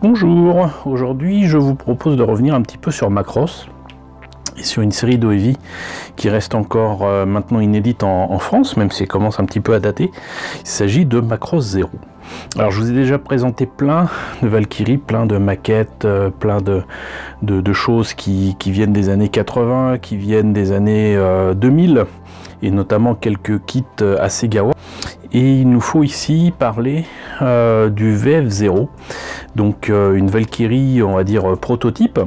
Bonjour, aujourd'hui je vous propose de revenir un petit peu sur Macross et sur une série d'OEV qui reste encore maintenant inédite en France, même si elle commence un petit peu à dater. Il s'agit de Macross 0. Alors je vous ai déjà présenté plein de Valkyrie, plein de maquettes, plein de choses qui viennent des années 80, qui viennent des années 2000, et notamment quelques kits Hasegawa. Et il nous faut ici parler du VF0, donc une Valkyrie, on va dire prototype,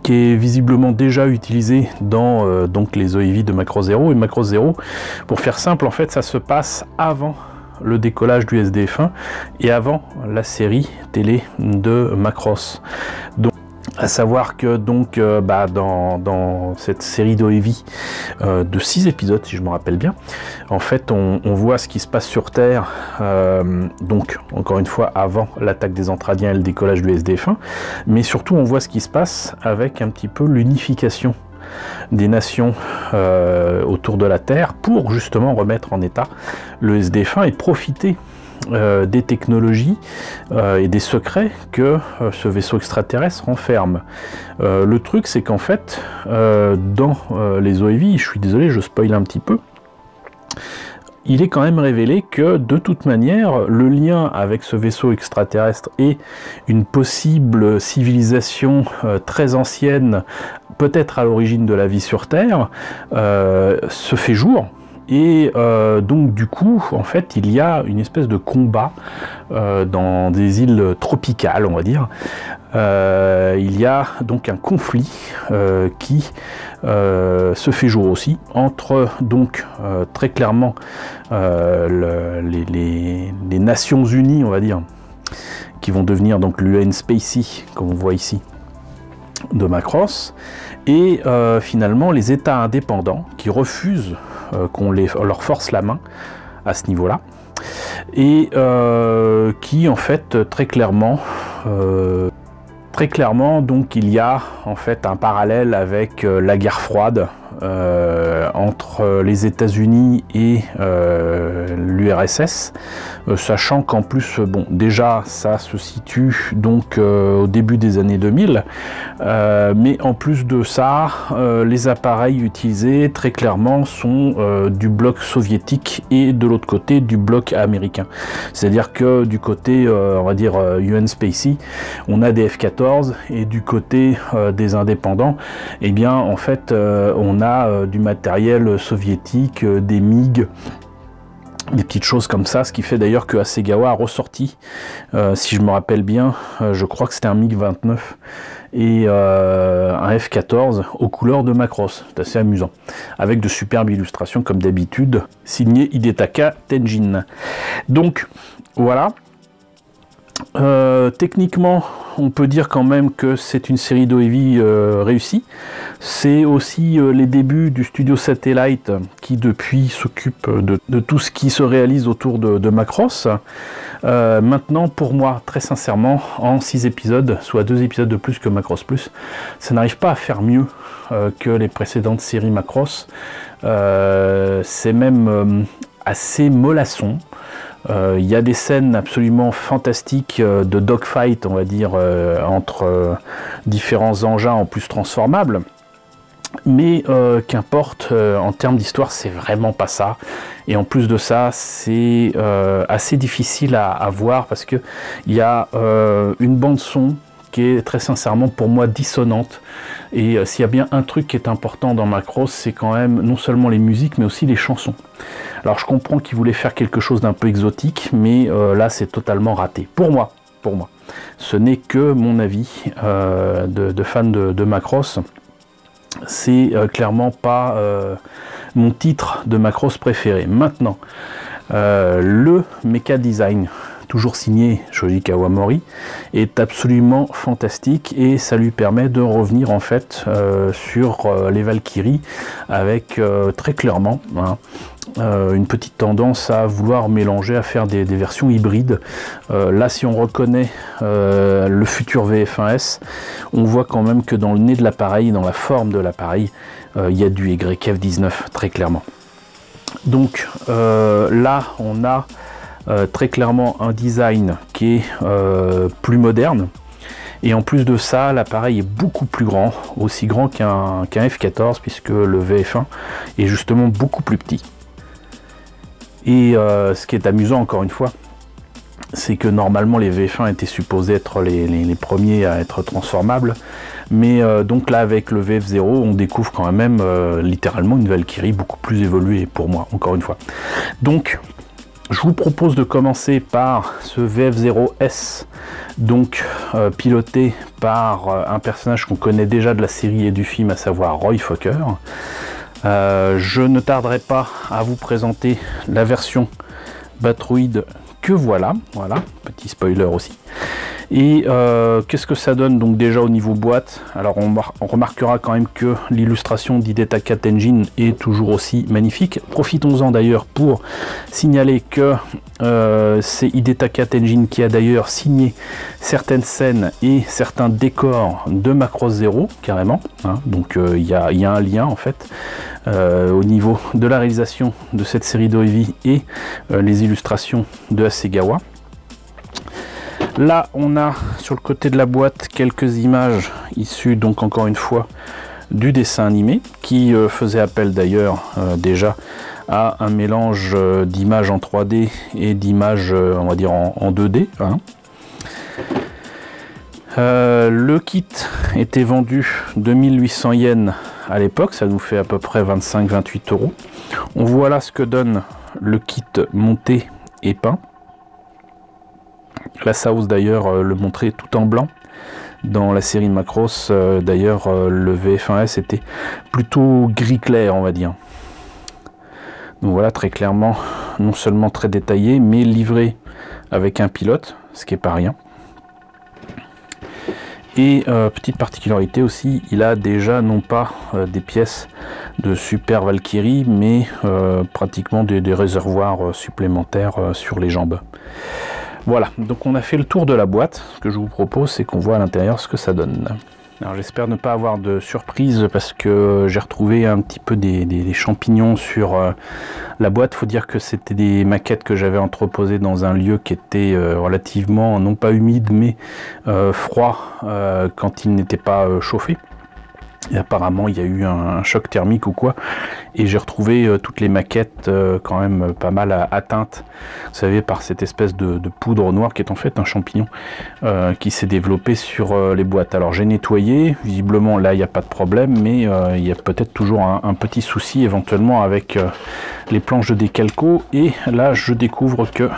qui est visiblement déjà utilisée dans donc les OEV de Macross 0. Et Macross 0, pour faire simple, en fait, ça se passe avant le décollage du SDF1 et avant la série télé de Macross. Donc, à savoir que donc dans cette série d'OEV de 6 épisodes, si je me rappelle bien, en fait on voit ce qui se passe sur Terre, donc encore une fois avant l'attaque des Entradiens et le décollage du SDF1, mais surtout on voit ce qui se passe avec un petit peu l'unification des nations autour de la Terre pour justement remettre en état le SDF1 et profiter des technologies et des secrets que ce vaisseau extraterrestre renferme. Le truc, c'est qu'en fait, dans les OEV, je suis désolé, je spoil un petit peu, il est quand même révélé que, de toute manière, le lien avec ce vaisseau extraterrestre et une possible civilisation très ancienne, peut-être à l'origine de la vie sur Terre, se fait jour. Et donc du coup, en fait, il y a une espèce de combat dans des îles tropicales, on va dire. Il y a donc un conflit qui se fait jour aussi entre donc très clairement les Nations Unies, on va dire, qui vont devenir donc l'UN Spacey, comme on voit ici, de Macross, et finalement les États indépendants qui refusent qu'on leur force la main à ce niveau-là, et qui en fait très clairement donc il y a en fait un parallèle avec la guerre froide entre les États-Unis et l'URSS, sachant qu'en plus, bon, déjà ça se situe donc au début des années 2000, mais en plus de ça, les appareils utilisés très clairement sont du bloc soviétique et de l'autre côté du bloc américain. C'est-à-dire que du côté, on va dire UN Spacey, on a des F-14, et du côté des indépendants, eh bien en fait on a du matériel soviétique, des MiG, des petites choses comme ça, ce qui fait d'ailleurs que Hasegawa a ressorti, si je me rappelle bien, je crois que c'était un MiG-29 et un F-14 aux couleurs de Macross. C'est assez amusant, avec de superbes illustrations comme d'habitude, signé Hidetaka Tenjin. Donc voilà. Techniquement, on peut dire quand même que c'est une série d'OEV réussie. C'est aussi les débuts du studio Satellite qui depuis s'occupe de tout ce qui se réalise autour de Macross. Maintenant, pour moi, très sincèrement, en 6 épisodes, soit 2 épisodes de plus que Macross Plus, ça n'arrive pas à faire mieux que les précédentes séries Macross. C'est même assez mollasson. Il y a des scènes absolument fantastiques de dogfight, on va dire, entre différents engins en plus transformables. Mais qu'importe, en termes d'histoire, c'est vraiment pas ça. Et en plus de ça, c'est assez difficile à voir parce que il y a une bande son qui est très sincèrement pour moi dissonante. Et s'il y a bien un truc qui est important dans Macross, c'est quand même non seulement les musiques, mais aussi les chansons. Alors je comprends qu'ils voulaient faire quelque chose d'un peu exotique, mais là c'est totalement raté. Pour moi. Ce n'est que mon avis de fan de Macross. C'est clairement pas mon titre de Macross préféré. Maintenant, le mecha design, toujours signé Shoji Kawamori, est absolument fantastique et ça lui permet de revenir en fait sur les Valkyries avec très clairement une petite tendance à vouloir mélanger, à faire des versions hybrides. Là, si on reconnaît le futur VF1S, on voit quand même que dans le nez de l'appareil, dans la forme de l'appareil, il y a du YF19 très clairement. Donc là, on a très clairement un design qui est plus moderne. Et en plus de ça, l'appareil est beaucoup plus grand, aussi grand qu'un F14, puisque le VF1 est justement beaucoup plus petit. Et ce qui est amusant, encore une fois, c'est que normalement les VF1 étaient supposés être les premiers à être transformables, mais donc là avec le VF0 on découvre quand même littéralement une Valkyrie beaucoup plus évoluée pour moi, encore une fois. Donc je vous propose de commencer par ce VF0S, donc piloté par un personnage qu'on connaît déjà de la série et du film, à savoir Roy Fokker. Je ne tarderai pas à vous présenter la version Batroid que voilà, petit spoiler aussi. Et qu'est-ce que ça donne donc déjà au niveau boîte? Alors on remarquera quand même que l'illustration d'Hideta Cat Engine est toujours aussi magnifique. Profitons-en d'ailleurs pour signaler que c'est Hideta Cat Engine qui a d'ailleurs signé certaines scènes et certains décors de Macross Zero carrément, hein. Donc il y a un lien en fait au niveau de la réalisation de cette série d'Oevi et les illustrations de Hasegawa. Là on a sur le côté de la boîte quelques images issues donc encore une fois du dessin animé, qui faisait appel d'ailleurs déjà à un mélange d'images en 3D et d'images on va dire en 2D, hein. Le kit était vendu 2800 yens à l'époque, ça nous fait à peu près 25-28 €. On voit là ce que donne le kit monté et peint. La South d'ailleurs le montrait tout en blanc. Dans la série Macross d'ailleurs le VF1S était plutôt gris clair on va dire. Donc voilà, très clairement, non seulement très détaillé, mais livré avec un pilote, ce qui est pas rien. Et petite particularité aussi, il a déjà non pas des pièces de Super Valkyrie, mais pratiquement des réservoirs supplémentaires sur les jambes. Voilà, donc on a fait le tour de la boîte. Ce que je vous propose, c'est qu'on voit à l'intérieur ce que ça donne. Alors j'espère ne pas avoir de surprise parce que j'ai retrouvé un petit peu des champignons sur la boîte. Faut dire que c'était des maquettes que j'avais entreposées dans un lieu qui était relativement, non pas humide, mais froid quand il n'était pas chauffé. Et apparemment il y a eu un choc thermique ou quoi, et j'ai retrouvé toutes les maquettes quand même pas mal atteintes, vous savez, par cette espèce de poudre noire qui est en fait un champignon qui s'est développé sur les boîtes. Alors j'ai nettoyé, visiblement là il n'y a pas de problème, mais il y a peut-être toujours un petit souci éventuellement avec les planches de décalco, et là je découvre que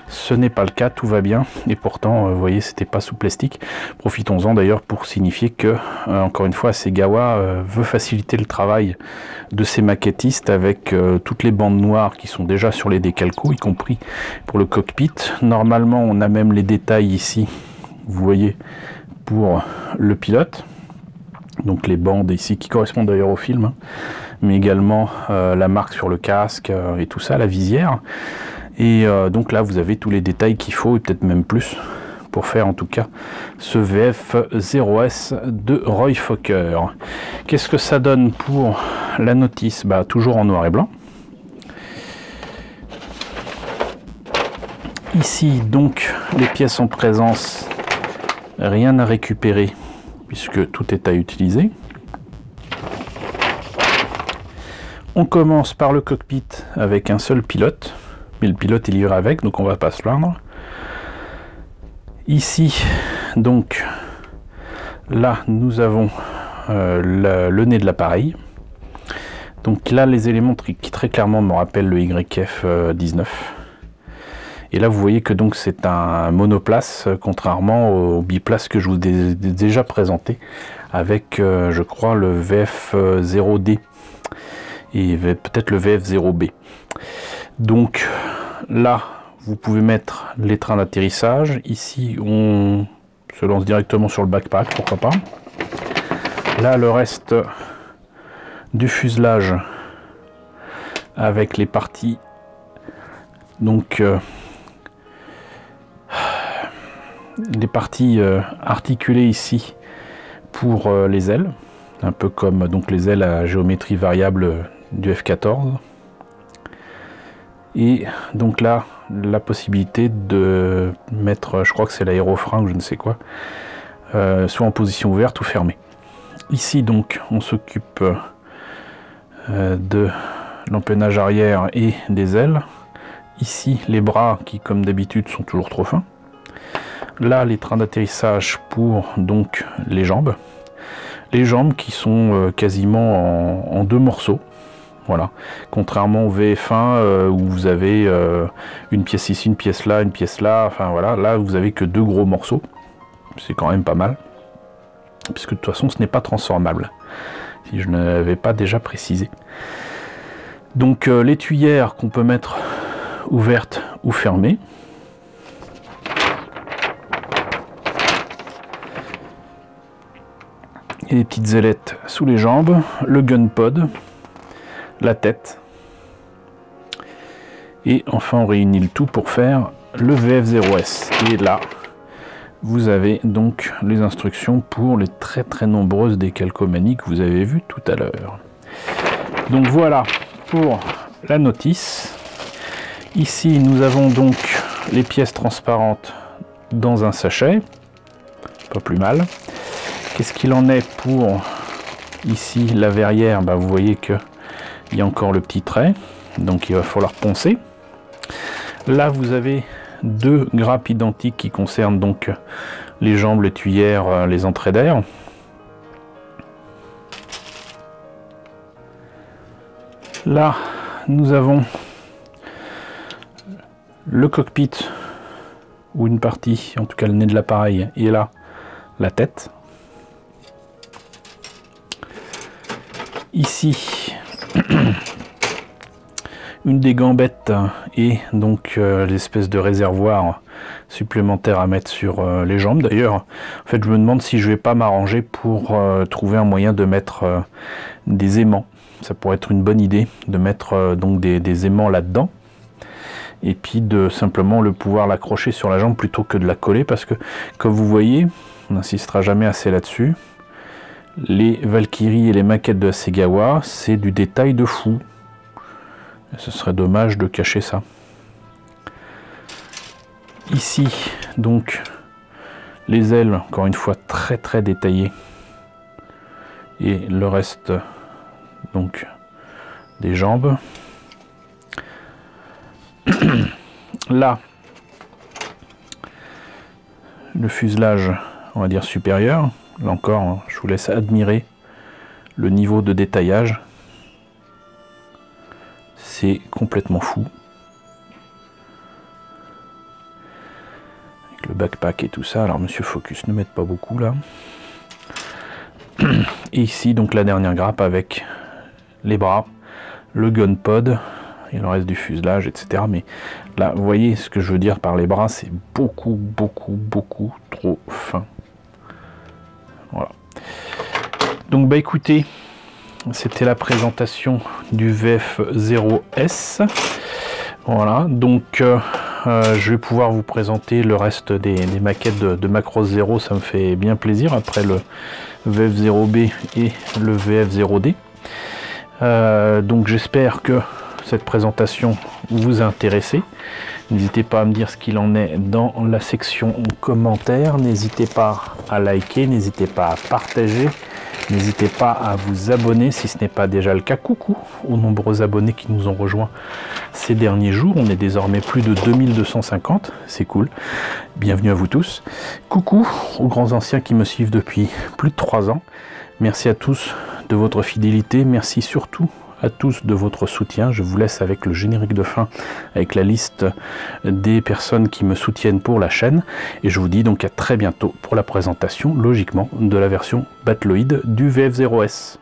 ce n'est pas le cas, tout va bien, et pourtant vous voyez c'était pas sous plastique. Profitons-en d'ailleurs pour signifier que encore une fois Hasegawa veut faciliter le travail de ses maquettistes avec toutes les bandes noires qui sont déjà sur les décalcos, y compris pour le cockpit. Normalement on a même les détails ici, vous voyez, pour le pilote, donc les bandes ici qui correspondent d'ailleurs au film, hein, mais également la marque sur le casque et tout ça, la visière. Et donc là vous avez tous les détails qu'il faut, et peut-être même plus, pour faire en tout cas ce VF0S de Roy Fokker. Qu'est-ce que ça donne pour la notice? Bah, toujours en noir et blanc. Ici donc les pièces en présence, rien à récupérer puisque tout est à utiliser. On commence par le cockpit avec un seul pilote, mais le pilote est livré avec, donc on va pas se plaindre. Ici donc là nous avons le nez de l'appareil. Donc là les éléments qui très clairement me rappellent le YF-19. Et là vous voyez que donc c'est un monoplace, contrairement au biplace que je vous ai déjà présenté avec je crois le VF0D et peut-être le VF0B. Donc là vous pouvez mettre les trains d'atterrissage. Ici on se lance directement sur le backpack, pourquoi pas. Là le reste du fuselage avec les parties donc les parties articulées ici pour les ailes, un peu comme donc les ailes à géométrie variable du F14. Et donc là la possibilité de mettre, je crois que c'est l'aérofrein ou je ne sais quoi, soit en position ouverte ou fermée. Ici donc on s'occupe de l'empennage arrière et des ailes. Ici les bras qui comme d'habitude sont toujours trop fins. Là les trains d'atterrissage pour donc les jambes. Les jambes qui sont quasiment en deux morceaux. Voilà, contrairement au VF1 où vous avez une pièce ici, une pièce là, enfin voilà, là vous avez que deux gros morceaux, c'est quand même pas mal, puisque de toute façon ce n'est pas transformable, si je ne l'avais pas déjà précisé. Donc les tuyères qu'on peut mettre ouvertes ou fermées. Et les petites ailettes sous les jambes, le gun pod, la tête, et enfin on réunit le tout pour faire le VF0S. Et là vous avez donc les instructions pour les très nombreuses décalcomanies que vous avez vues tout à l'heure. Donc voilà pour la notice. Ici nous avons donc les pièces transparentes dans un sachet, pas plus mal. Qu'est-ce qu'il en est pour ici la verrière? Vous voyez que il y a encore le petit trait, donc il va falloir poncer. Là vous avez deux grappes identiques qui concernent donc les jambes, les tuyères, les entrées d'air. Là nous avons le cockpit, ou une partie, en tout cas le nez de l'appareil, et là la tête. Ici une des gambettes et donc l'espèce de réservoir supplémentaire à mettre sur les jambes. D'ailleurs, en fait, je me demande si je vais pas m'arranger pour trouver un moyen de mettre des aimants. Ça pourrait être une bonne idée de mettre donc des aimants là-dedans, et puis de simplement le pouvoir l'accrocher sur la jambe plutôt que de la coller, parce que comme vous voyez, on n'insistera jamais assez là-dessus, les Valkyrie et les maquettes de Hasegawa, c'est du détail de fou. Et ce serait dommage de cacher ça. Ici, donc, les ailes, encore une fois, très détaillées. Et le reste, donc, des jambes. Là, le fuselage, on va dire supérieur. Là encore, je vous laisse admirer le niveau de détaillage. C'est complètement fou. Avec le backpack et tout ça. Alors monsieur Focus, ne m'aide pas beaucoup là. Et ici donc la dernière grappe avec les bras, le gun pod et le reste du fuselage, etc. Mais là, vous voyez ce que je veux dire par les bras, c'est beaucoup trop fin. Voilà. Donc écoutez, c'était la présentation du VF0S. Voilà, donc je vais pouvoir vous présenter le reste des maquettes de Macross Zero, ça me fait bien plaisir, après le VF0B et le VF0D. Donc j'espère que cette présentation vous a intéressé. N'hésitez pas à me dire ce qu'il en est dans la section commentaires. N'hésitez pas à liker, n'hésitez pas à partager. N'hésitez pas à vous abonner si ce n'est pas déjà le cas. Coucou aux nombreux abonnés qui nous ont rejoints ces derniers jours. On est désormais plus de 2250. C'est cool. Bienvenue à vous tous. Coucou aux grands anciens qui me suivent depuis plus de 3 ans. Merci à tous de votre fidélité. Merci surtout à tous de votre soutien. Je vous laisse avec le générique de fin, avec la liste des personnes qui me soutiennent pour la chaîne, et je vous dis donc à très bientôt pour la présentation, logiquement, de la version Battloid du VF0S.